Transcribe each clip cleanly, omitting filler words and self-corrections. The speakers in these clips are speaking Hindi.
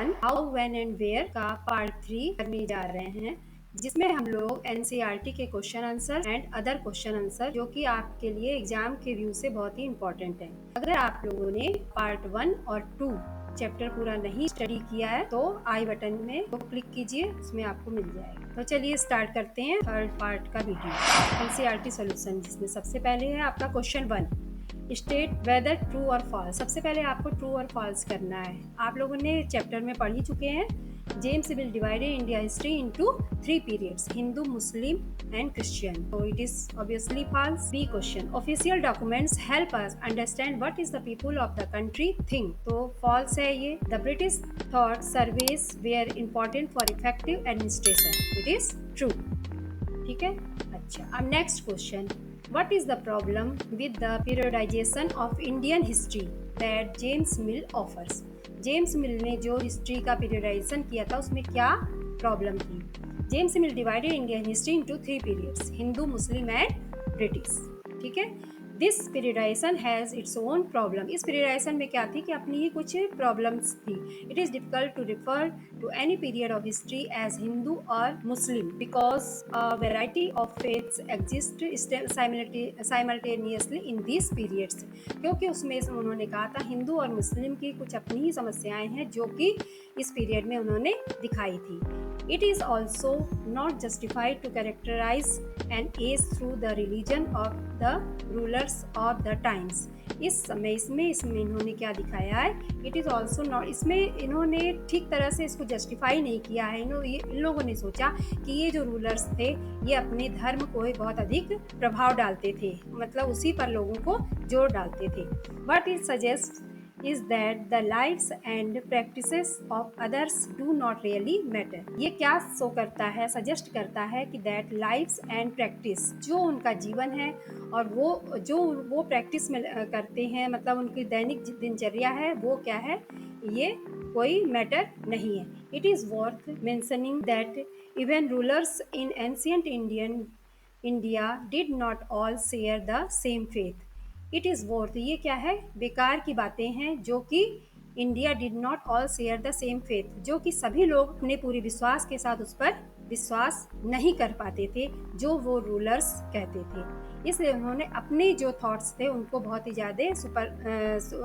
One how when and where का पार्ट 3 करने जा रहे हैं, जिसमें हम लोग एनसीईआरटी के question answer and other question answer जो कि आपके लिए एग्जाम के व्यू से बहुत ही इंपॉर्टेंट है। अगर आप लोगों ने पार्ट 1 और 2 चैप्टर पूरा नहीं स्टडी किया है तो आई बटन में तो क्लिक कीजिए, उसमें आपको मिल जाएगा। तो चलिए स्टार्ट करते हैं थर्ड पार्ट का वीडियो, एनसीईआरटी सॉल्यूशन, जिसमें सबसे पहले है आपका क्वेश्चन 1, स्टेट वेदर ट्रू और फॉल्स। सबसे पहले आपको ट्रू और फॉल्स करना है। आप लोगों ने चैप्टर में पढ़ ही चुके हैं, James will divided India history into 3 periods, Hindu, Muslim and Christian. तो it is obviously false. B question, official documents help us understand what is the people of the country think. तो फॉल्स है ये। The British thought surveys were important for effective administration, it is true. ठीक है। अच्छा, अब next question, what is the problem with the periodization of Indian history that James Mill offers? James मिल ने जो हिस्ट्री का पीरियडाइजेशन किया था उसमें क्या प्रॉब्लम थी? James Mill divided Indian history into 3 periods, Hindu, Muslim and British. ठीक है। This periodization has its own problem. इस पीरियडाइजेशन में क्या थी कि अपनी ही कुछ प्रॉब्लम्स थी। It is difficult to refer to any period of history as Hindu or Muslim because variety of faiths exist simultaneously in this periods. क्योंकि उसमें उन्होंने कहा था हिंदू और मुस्लिम की कुछ अपनी ही समस्याएं हैं जो कि इस पीरियड में उन्होंने दिखाई थी। It is also not justified to characterize an age through the religion of the rulers of the times. इस समय इसमें इन्होंने क्या दिखाया है? It is also not, इसमें इन्होंने ठीक तरह से इसको जस्टिफाई नहीं किया है। इन लोगों ने सोचा कि ये जो रूलर्स थे ये अपने धर्म को बहुत अधिक प्रभाव डालते थे, मतलब उसी पर लोगों को जोर डालते थे। What it suggests is that the lives and practices of others do not really matter. ये क्या शो करता है, सजेस्ट करता है कि that lives and practice, जो उनका जीवन है और वो प्रैक्टिस में करते हैं, मतलब उनकी दैनिक दिनचर्या है, वो क्या है, ये कोई मैटर नहीं है। It is worth mentioning that even rulers in ancient India did not all share the same faith. It is worth, ये क्या है, बेकार की बातें हैं जो कि India did not all share the same faith, जो कि सभी लोग अपने पूरे विश्वास के साथ उस पर विश्वास नहीं कर पाते थे जो वो रूलर्स कहते थे। इसलिए उन्होंने अपने जो थॉट्स थे उनको बहुत ही ज़्यादा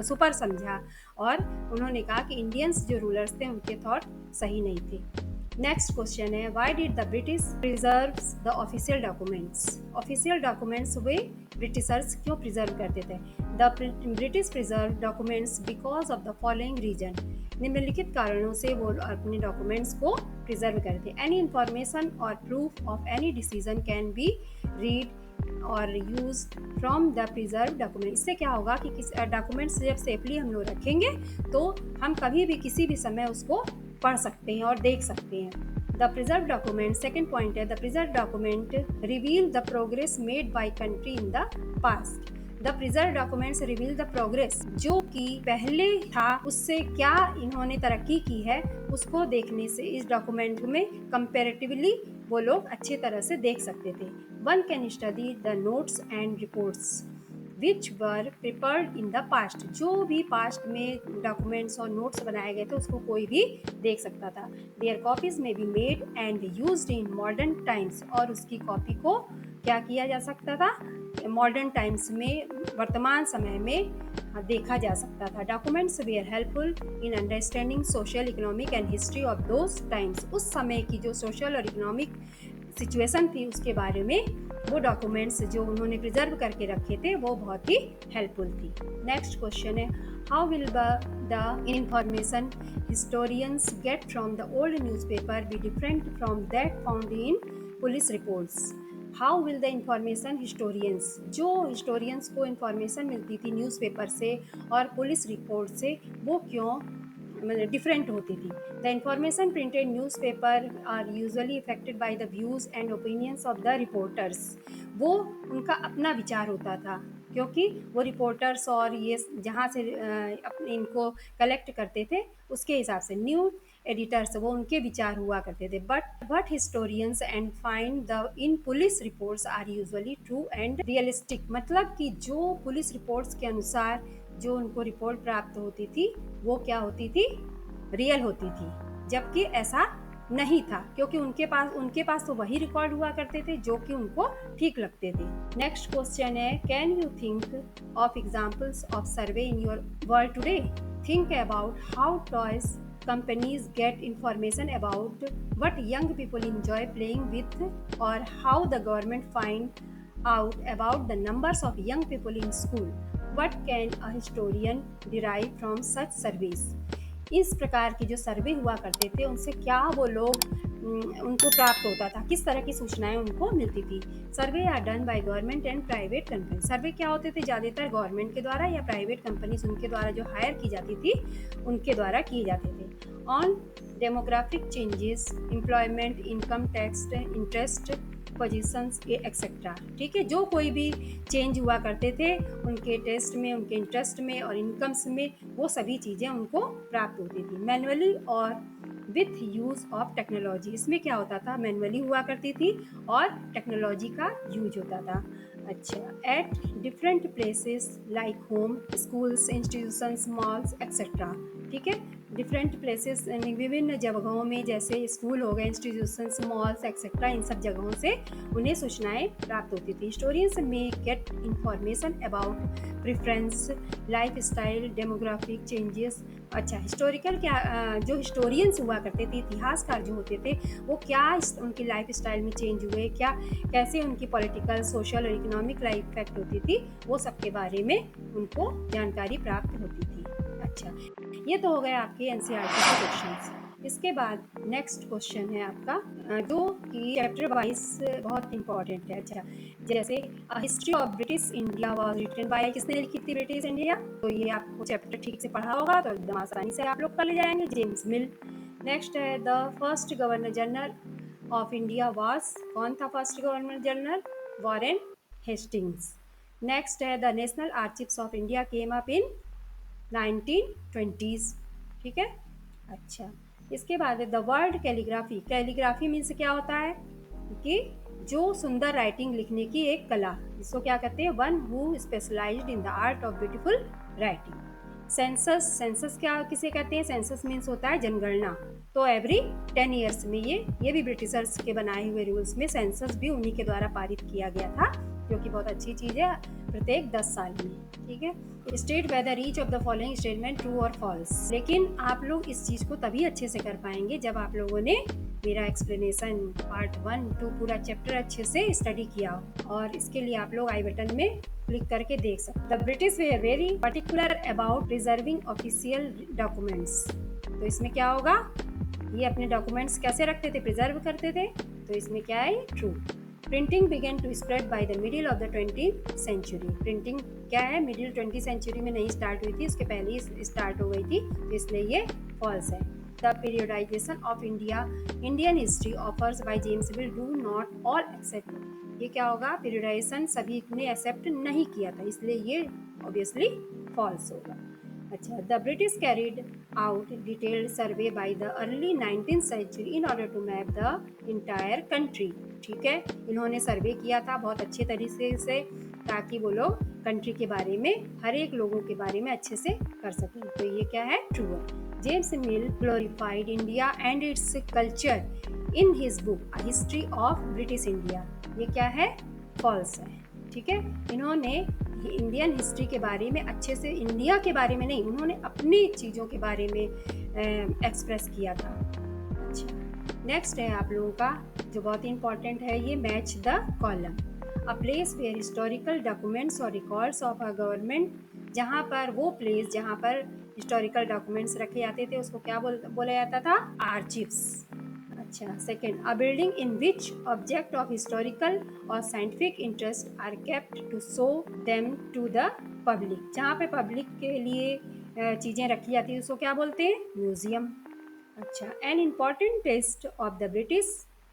सुपर समझा और उन्होंने कहा कि इंडियंस जो रूलर्स थे उनके थॉट सही नहीं थे। नेक्स्ट क्वेश्चन है, why did the British preserves the official documents. Official documents वे ब्रिटिशर्स क्यों प्रिजर्व करते थे? The British preserve documents because of the following reason. निम्नलिखित कारणों से वो अपने डॉक्यूमेंट्स को प्रिजर्व करते। Any information or proof of any decision can be read or used from the preserve document. इससे क्या होगा कि किस डॉक्यूमेंट्स जब सेफली हम लोग रखेंगे तो हम कभी भी किसी भी समय उसको पढ़ सकते हैं और देख सकते हैं। The preserve document, second point है, the preserve document reveal the progress made by country in the past. The preserve documents reveal the progress, जो कि पहले था उससे क्या इन्होंने तरक्की की है उसको देखने से इस डॉक्यूमेंट में कंपेरेटिवली वो लोग अच्छी तरह से देख सकते थे। One can study the notes and reports which were prepared in the past. जो भी पास्ट में डॉक्यूमेंट्स और नोट्स बनाए गए थे उसको कोई भी देख सकता था। देयर कॉपीज में be made and used in modern times, और उसकी कॉपी को क्या किया जा सकता था, मॉडर्न टाइम्स में, वर्तमान समय में देखा जा सकता था। Documents were helpful in understanding social, economic and history of those times. उस समय की जो सोशल और इकोनॉमिक सिचुएशन थी उसके बारे में वो डॉक्यूमेंट्स जो उन्होंने प्रिजर्व करके रखे थे वो बहुत ही हेल्पफुल थी। नेक्स्ट क्वेश्चन है, how will the information historians get from the old newspaper be different from that found in police reports. How will the information historians, जो हिस्टोरियंस को इंफॉर्मेशन मिलती थी न्यूज़पेपर से और पुलिस रिपोर्ट से, वो क्यों मतलब डिफरेंट होती थी? The information printed newspaper are usually affected by the views and opinions of the reporters. वो उनका अपना विचार होता था क्योंकि वो रिपोर्टर्स और ये जहाँ से अपने इनको कलेक्ट करते थे उसके हिसाब से न्यू एडिटर्स वो उनके विचार हुआ करते थे। But historians and find the in police reports are usually true and realistic. मतलब कि जो पुलिस रिपोर्ट्स के अनुसार जो उनको रिपोर्ट प्राप्त होती थी वो क्या होती थी, रियल होती थी, जबकि ऐसा नहीं था, क्योंकि उनके पास तो वही रिकॉर्ड हुआ करते थे जो कि उनको ठीक लगते थे। नेक्स्ट क्वेश्चन है, can you think of examples of survey in your world today? Think about how toys companies get information about what young people enjoy playing with, or how the government find out about the numbers of young people in school. What can a historian derive from such surveys? इस प्रकार के जो सर्वे हुआ करते थे उनसे क्या वो लोग उनको प्राप्त होता था, किस तरह की सूचनाएं उनको मिलती थी। Survey are done by government and private company. Survey क्या होते थे, ज़्यादातर गवर्नमेंट के द्वारा या प्राइवेट कंपनीज उनके द्वारा जो हायर की जाती थी उनके द्वारा किए जाते थे। On demographic changes, employment, income tax, interest, positions etcetera. ठीक है, जो कोई भी चेंज हुआ करते थे उनके टेस्ट में, उनके इंटरेस्ट में और इनकम्स में, वो सभी चीज़ें उनको प्राप्त होती थी मैनुअली और विथ यूज़ ऑफ टेक्नोलॉजी। इसमें क्या होता था, मैनुअली हुआ करती थी और टेक्नोलॉजी का यूज होता था। अच्छा, at different places like home, schools, institutions, malls etcetera. ठीक है, डिफरेंट प्लेसेस यानी विभिन्न जगहों में, जैसे स्कूल हो गए, इंस्टीट्यूशंस, मॉल्स एक्सेट्रा, इन सब जगहों से उन्हें सूचनाएं प्राप्त होती थी। हिस्टोरियंस में get information about preference, life style, demographic changes. अच्छा, हिस्टोरिकल क्या, जो हिस्टोरियंस हुआ करते थे, इतिहासकार जो होते थे, वो क्या उनकी लाइफ स्टाइल में चेंज हुए, क्या कैसे उनकी पॉलिटिकल, सोशल और इकोनॉमिक लाइफ इफेक्ट होती थी, वो सब के बारे में उनको जानकारी प्राप्त होती थी। अच्छा, ये तो हो गए आपके एनसीईआरटी के क्वेश्चंस। इसके बाद नेक्स्ट क्वेश्चन है आपका जो कि चैप्टर वाइज बहुत इंपॉर्टेंट है। अच्छा, जैसे history of British India was written by, किसने लिखी थी ब्रिटिश इंडिया? तो ये आपको चैप्टर ठीक से पढ़ा होगा तो एकदम आसानी से आप लोग कर ले जाएंगे, जेम्स मिल। नेक्स्ट है the first governor general of India was, कौन था first governor general? Warren Hastings. Next है the national archives of India came up in 1920s। ठीक है, अच्छा, इसके बाद the word calligraphy. Calligraphy means क्या होता है कि जो सुंदर राइटिंग लिखने की एक कला, इसको क्या कहते हैं? One who specialised in the art of beautiful writing. Census, census क्या किसे कहते हैं? सेंसस मीन्स होता है जनगणना। तो एवरी 10 ईयर्स में ये भी ब्रिटिशर्स के बनाए हुए रूल्स में सेंसस भी उन्हीं के द्वारा पारित किया गया था, जो कि बहुत अच्छी चीज़ है, प्रत्येक 10 साल में। ठीक है, state whether each of the following statement true और फॉल्स। लेकिन आप लोग इस चीज़ को तभी अच्छे से कर पाएंगे जब आप लोगों ने मेरा एक्सप्लेनेशन पार्ट 1 2 पूरा चैप्टर अच्छे से स्टडी किया हो। और इसके लिए आप लोग आई बटन में क्लिक करके देख सकते। The British way very particular about preserving official documents. तो इसमें क्या होगा, ये अपने डॉक्यूमेंट्स कैसे रखते थे? प्रिजर्व करते थे। तो इसमें क्या है? True. Printing began to spread by the middle of the 20th century. Printing क्या है, मिडिल 20th सेंचुरी में नहीं स्टार्ट हुई थी, उसके पहले ही स्टार्ट हो गई थी, तो इसलिए ये फॉल्स है। The periodisation of Indian history offers by James mill do not all except. ये क्या होगा, पीरियडाइजेशन सभी ने एक्सेप्ट नहीं किया था, इसलिए ये ऑब्वियसली फॉल्स होगा। अच्छा, the British carried out detailed survey by the early 19th century in order to map the entire country. ठीक है, इन्होंने सर्वे किया था बहुत अच्छे तरीके से, ताकि वो लोग कंट्री के बारे में, हर एक लोगों के बारे में अच्छे से कर सकें। तो ये क्या है? ट्रू है। James mill glorified India and its culture in his book a history of British India. ये क्या है? फॉल्स है। ठीक है, इन्होंने इंडियन हिस्ट्री के बारे में अच्छे से, इंडिया के बारे में नहीं, उन्होंने अपनी चीज़ों के बारे में एक्सप्रेस किया था। अच्छा, नेक्स्ट है आप लोगों का जो बहुत ही इंपॉर्टेंट है, ये match the column. A place where historical documents और रिकॉर्ड्स ऑफ अ गवर्नमेंट, जहाँ पर वो प्लेस जहाँ पर हिस्टोरिकल डॉक्यूमेंट्स रखे जाते थे उसको क्या बोला जाता था? आर्चिव्स। अच्छा, second, a building in which object of historical or scientific interest are kept to show them to the public. जहाँ पे पब्लिक के लिए चीज़ें रखी जाती है उसको क्या बोलते हैं? म्यूजियम। अच्छा, an important test of the British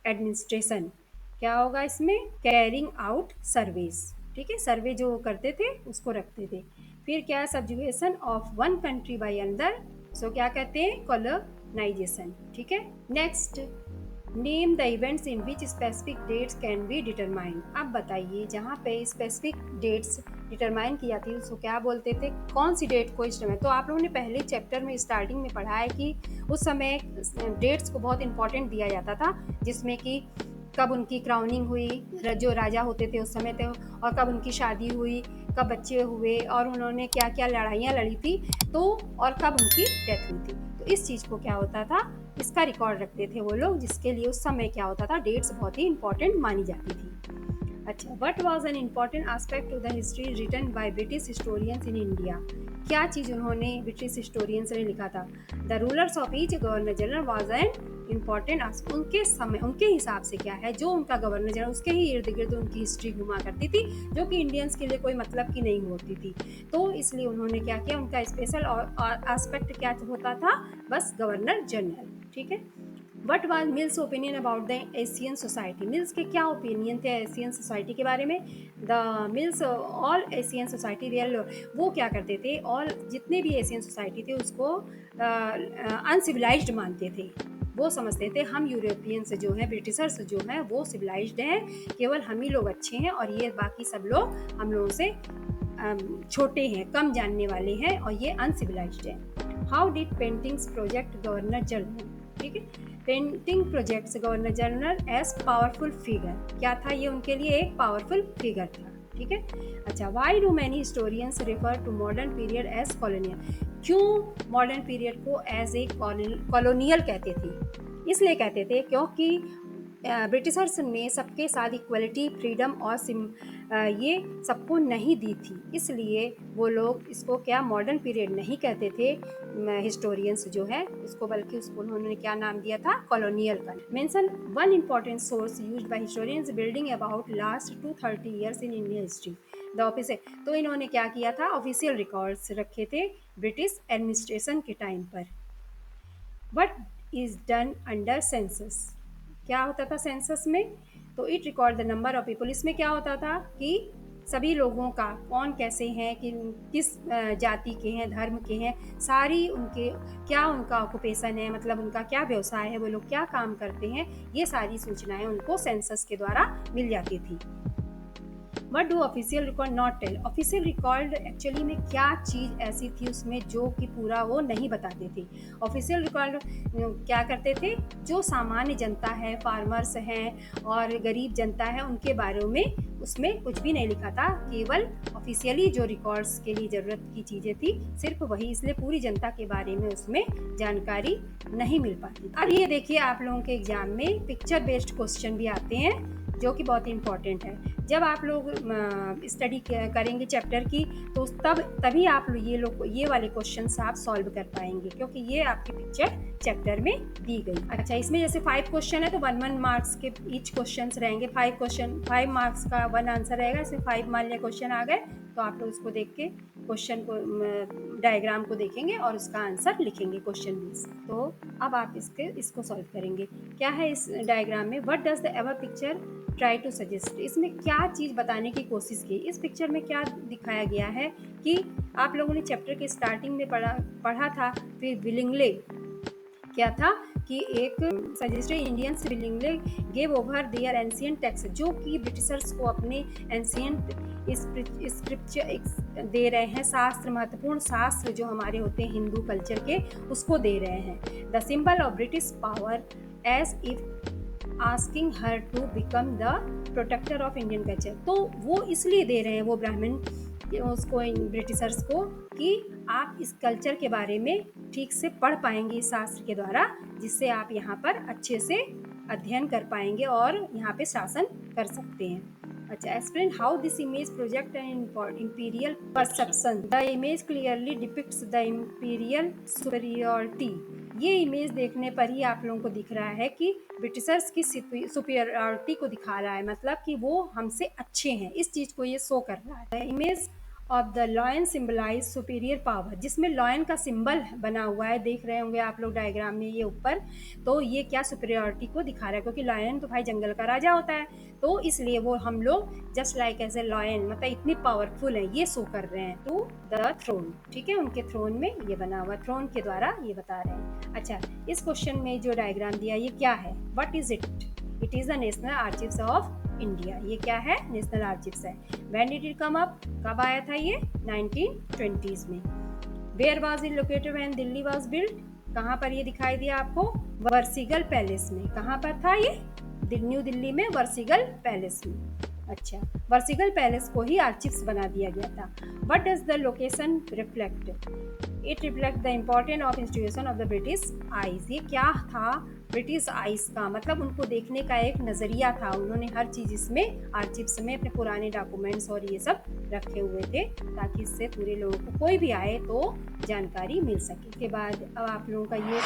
administration, क्या होगा इसमें? Carrying out surveys. ठीक है, सर्वे जो करते थे उसको रखते थे। फिर क्या है? Subjugation of one country by another, so क्या कहते हैं? कॉलोनाइजेशन। ठीक है, next, name the events in which specific dates can be determined. अब बताइए, जहाँ पे स्पेसिफिक डेट्स डिटरमाइन की जाती थी उसको क्या बोलते थे, कौन सी डेट को इस समय। तो आप लोगों ने पहले चैप्टर में स्टार्टिंग में पढ़ा है कि उस समय डेट्स को बहुत इंपॉर्टेंट दिया जाता था, जिसमें कि कब उनकी क्राउनिंग हुई, जो राजा होते थे उस समय थे, और कब उनकी शादी हुई, कब बच्चे हुए, और उन्होंने क्या क्या लड़ाइयाँ लड़ी थी, तो और कब उनकी डेथ हुई थी। तो इस चीज़ को क्या होता था, इसका रिकॉर्ड रखते थे वो लोग, जिसके लिए उस समय क्या होता था, डेट्स बहुत ही इंपॉर्टेंट मानी जाती थी। अच्छा, what was an important aspect of the history written by British historians in India. क्या चीज़ उन्होंने ब्रिटिश हिस्टोरियंस ने लिखा था, the rulers of each governor general was an important, उनके समय उनके हिसाब से क्या है, जो उनका गवर्नर जनरल उसके ही इर्द गिर्द उनकी हिस्ट्री घुमा करती थी, जो कि इंडियंस के लिए कोई मतलब की नहीं होती थी। तो इसलिए उन्होंने क्या किया, उनका स्पेशल एस्पेक्ट क्या होता था, बस गवर्नर जनरल। ठीक है। What was mills opinion about the Asian society. Mills के क्या ओपिनियन थे एशियन सोसाइटी के बारे में। The mills all Asian society real, वो क्या करते थे, ऑल जितने भी एशियन सोसाइटी थे उसको अनसिविलाइज्ड मानते थे। वो समझते थे हम यूरोपियंस जो हैं, ब्रिटिशर्स जो हैं, वो सिविलाइज्ड हैं, केवल हम ही लोग अच्छे हैं और ये बाकी सब लोग हम लोगों से छोटे हैं, कम जानने वाले हैं, और ये अनसिविलाइज्ड हैं। How did paintings project governor general. ठीक है। Painting projects governor general as powerful figure. क्या था ये उनके लिए, एक पावरफुल फिगर था। ठीक है। अच्छा, why do many historians refer to modern period as colonial. क्यों मॉडर्न पीरियड को एज ए कॉलोनियल कहते थे। इसलिए कहते थे क्योंकि ब्रिटिशर्स ने सबके साथ इक्वलिटी, फ्रीडम और ये सबको नहीं दी थी, इसलिए वो लोग इसको क्या मॉडर्न पीरियड नहीं कहते थे हिस्टोरियंस जो है उसको, बल्कि उसको उन्होंने क्या नाम दिया था, कॉलोनियल का। Mention one important source used by historians building about last 230 years in Indian history the office. तो इन्होंने क्या किया था, ऑफिशियल रिकॉर्ड्स रखे थे ब्रिटिश एडमिनिस्ट्रेशन के टाइम पर। What is done under census. क्या होता था सेंसस में, तो it record the number of people. इसमें क्या होता था कि सभी लोगों का, कौन कैसे हैं, कि किस जाति के हैं, धर्म के हैं, सारी उनके क्या उनका ऑक्यूपेशन है, मतलब उनका क्या व्यवसाय है, वो लोग क्या काम करते हैं, ये सारी सूचनाएं उनको सेंसस के द्वारा मिल जाती थी। What do official record not tell. Official record actually में क्या चीज़ ऐसी थी उसमें जो कि पूरा वो नहीं बताते थे। ऑफिशियल रिकॉर्ड क्या करते थे, जो सामान्य जनता है, फार्मर्स हैं और गरीब जनता है, उनके बारे में उसमें कुछ भी नहीं लिखा था, केवल ऑफिशियली जो रिकॉर्ड्स के लिए ज़रूरत की चीज़ें थी सिर्फ वही, इसलिए पूरी जनता के बारे में उसमें जानकारी नहीं मिल पाती। अब ये देखिए, आप लोगों के एग्जाम में पिक्चर बेस्ड क्वेश्चन भी आते हैं जो कि बहुत इंपॉर्टेंट है। जब आप लोग स्टडी करेंगे चैप्टर की, तो तभी आप ये वाले क्वेश्चन आप सॉल्व कर पाएंगे, क्योंकि ये आपकी पिक्चर चैप्टर में दी गई। अच्छा, इसमें जैसे 5 क्वेश्चन है तो 1 मार्क्स के ईच क्वेश्चन रहेंगे। 5 मार्क्स का 1 आंसर रहेगा। इसमें 5 मान लिया क्वेश्चन आ गए तो आप लोग उसको देख के क्वेश्चन को, डायग्राम को देखेंगे और उसका आंसर लिखेंगे क्वेश्चन बेस। तो अब आप इसको सॉल्व करेंगे। क्या है इस डायग्राम में, what does the ever picture try to suggest. इसमें क्या चीज़ बताने की कोशिश की, इस पिक्चर में क्या दिखाया गया है कि आप लोगों ने चैप्टर के स्टार्टिंग में पढ़ा था, फिर विलिंगले क्या था कि एक suggested Indians willingly gave over their ancient text, जो कि ब्रिटिशर्स को अपने एंशिएंट स्क्रिप्चर दे रहे हैं, शास्त्र, महत्वपूर्ण शास्त्र जो हमारे होते हैं हिंदू कल्चर के, उसको दे रहे हैं। The symbol of British power as if asking her to become the protector of Indian culture. तो वो इसलिए दे रहे हैं वो ब्राह्मण उसको, ब्रिटिशर्स को, कि आप इस कल्चर के बारे में ठीक से पढ़ पाएंगे इस शास्त्र के द्वारा, जिससे आप यहाँ पर अच्छे से अध्ययन कर पाएंगे और यहाँ पे शासन कर सकते हैं। अच्छा, explain how this image project an imperial perception. The image clearly depicts the imperial superiority. ये इमेज देखने पर ही आप लोगों को दिख रहा है कि ब्रिटिशर्स की सुपीरियरिटी को दिखा रहा है, मतलब कि वो हमसे अच्छे हैं, इस चीज़ को ये शो कर रहा है। Image of the lion symbolise superior power, जिसमें लॉयन का सिंबल बना हुआ है, देख रहे होंगे आप लोग डायग्राम में ये ऊपर, तो ये क्या सुपीरियरिटी को दिखा रहा है, क्योंकि लॉयन तो भाई जंगल का राजा होता है, तो इसलिए वो हम लोग just like as a lion, मतलब इतनी पावरफुल है, ये शो कर रहे हैं टू द थ्रोन। ठीक है, उनके थ्रोन में ये बना हुआ, थ्रोन के द्वारा ये बता रहे हैं। अच्छा, इस क्वेश्चन में जो डायग्राम दिया ये क्या है, what is it. It is the national archives of India. ये क्या है? नेशनल आर्चिव्स है। When did it come up? कब आया था ये? 1920s में। Where was it located when Delhi was built? कहाँ पर ये दिखाई दिया आपको? वर्सिगल पैलेस में। कहाँ पर था ये? न्यू दिल्ली में वर्सिगल पैलेस में। अच्छा, वर्सिगल पैलेस को ही आर्चिव्स बना दिया गया था। What does the location reflect? It reflect the importance of institution of the British eyes. ये क्या था? ब्रिटिश आइज का मतलब उनको देखने का एक नज़रिया था। उन्होंने हर चीज़ इसमें आर्चिव्स में अपने पुराने डॉक्यूमेंट्स और ये सब रखे हुए थे, ताकि इससे पूरे लोगों को कोई भी आए तो जानकारी मिल सके। इसके बाद अब आप लोगों का ये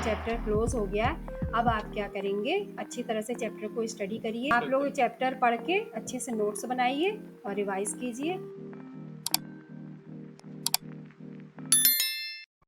चैप्टर क्लोज हो गया। अब आप क्या करेंगे? अच्छी तरह से चैप्टर को स्टडी करिए। आप लोग चैप्टर पढ़ के अच्छे से नोट्स बनाइए और रिवाइज कीजिए।